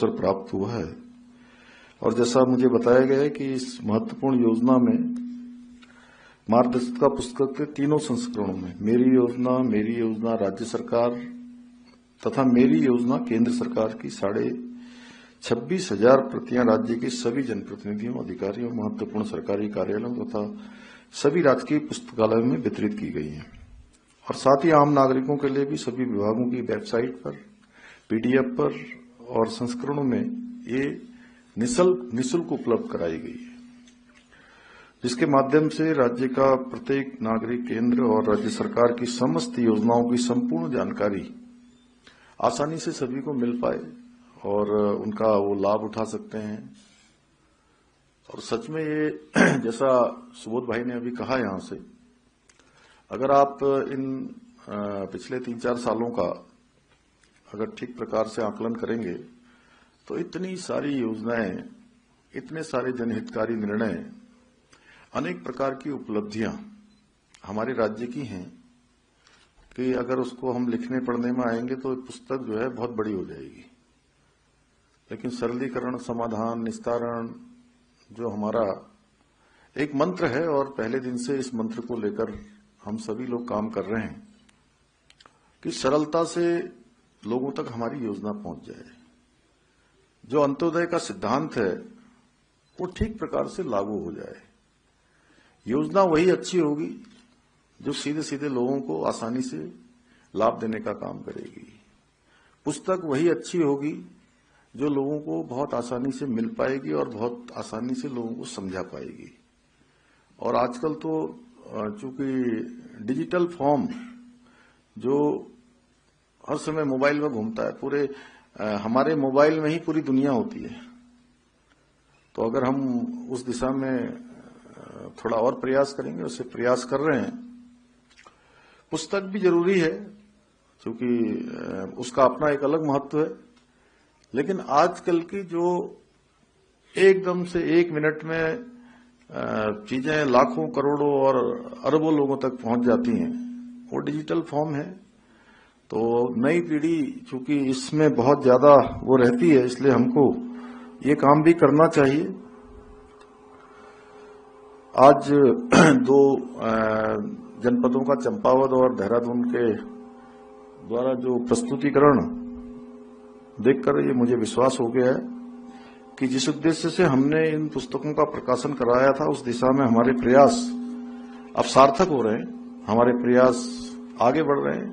अवसर प्राप्त हुआ है। और जैसा मुझे बताया गया है कि इस महत्वपूर्ण योजना में मार्गदर्शिका पुस्तक के तीनों संस्करणों में मेरी योजना राज्य सरकार तथा मेरी योजना केंद्र सरकार की 26,500 प्रतियां राज्य के सभी जनप्रतिनिधियों, अधिकारियों, महत्वपूर्ण सरकारी कार्यालयों तथा सभी राजकीय पुस्तकालयों में वितरित की गई हैं। और साथ ही आम नागरिकों के लिए भी सभी विभागों की वेबसाइट पर, पीडीएफ पर और संस्करणों में ये निःशुल्क उपलब्ध कराई गई है, जिसके माध्यम से राज्य का प्रत्येक नागरिक केंद्र और राज्य सरकार की समस्त योजनाओं की संपूर्ण जानकारी आसानी से सभी को मिल पाए और उनका वो लाभ उठा सकते हैं। और सच में ये जैसा सुबोध भाई ने अभी कहा यहां से, अगर आप इन पिछले 3-4 सालों का अगर ठीक प्रकार से आकलन करेंगे तो इतनी सारी योजनाएं, इतने सारे जनहितकारी निर्णय, अनेक प्रकार की उपलब्धियां हमारे राज्य की हैं कि अगर उसको हम लिखने पढ़ने में आएंगे तो पुस्तक जो है बहुत बड़ी हो जाएगी। लेकिन सरलीकरण, समाधान, निस्तारण जो हमारा एक मंत्र है और पहले दिन से इस मंत्र को लेकर हम सभी लोग काम कर रहे हैं कि सरलता से लोगों तक हमारी योजना पहुंच जाए। जो अंत्योदय का सिद्धांत है वो ठीक प्रकार से लागू हो जाए। योजना वही अच्छी होगी जो सीधे सीधे लोगों को आसानी से लाभ देने का काम करेगी। पुस्तक वही अच्छी होगी जो लोगों को बहुत आसानी से मिल पाएगी और बहुत आसानी से लोगों को समझा पाएगी। और आजकल तो चूंकि डिजिटल फॉर्म जो हर समय मोबाइल में घूमता है, पूरे हमारे मोबाइल में ही पूरी दुनिया होती है, तो अगर हम उस दिशा में थोड़ा और प्रयास करेंगे, उससे प्रयास कर रहे हैं। पुस्तक भी जरूरी है क्योंकि उसका अपना एक अलग महत्व है, लेकिन आजकल की जो एकदम से 1 मिनट में चीजें लाखों, करोड़ों और अरबों लोगों तक पहुंच जाती हैं, वो डिजिटल फॉर्म है। तो नई पीढ़ी चूंकि इसमें बहुत ज्यादा वो रहती है, इसलिए हमको ये काम भी करना चाहिए। आज 2 जनपदों का, चंपावत और देहरादून के द्वारा जो प्रस्तुतिकरण देखकर ये मुझे विश्वास हो गया है कि जिस उद्देश्य से हमने इन पुस्तकों का प्रकाशन कराया था, उस दिशा में हमारे प्रयास अब सार्थक हो रहे हैं, हमारे प्रयास आगे बढ़ रहे हैं।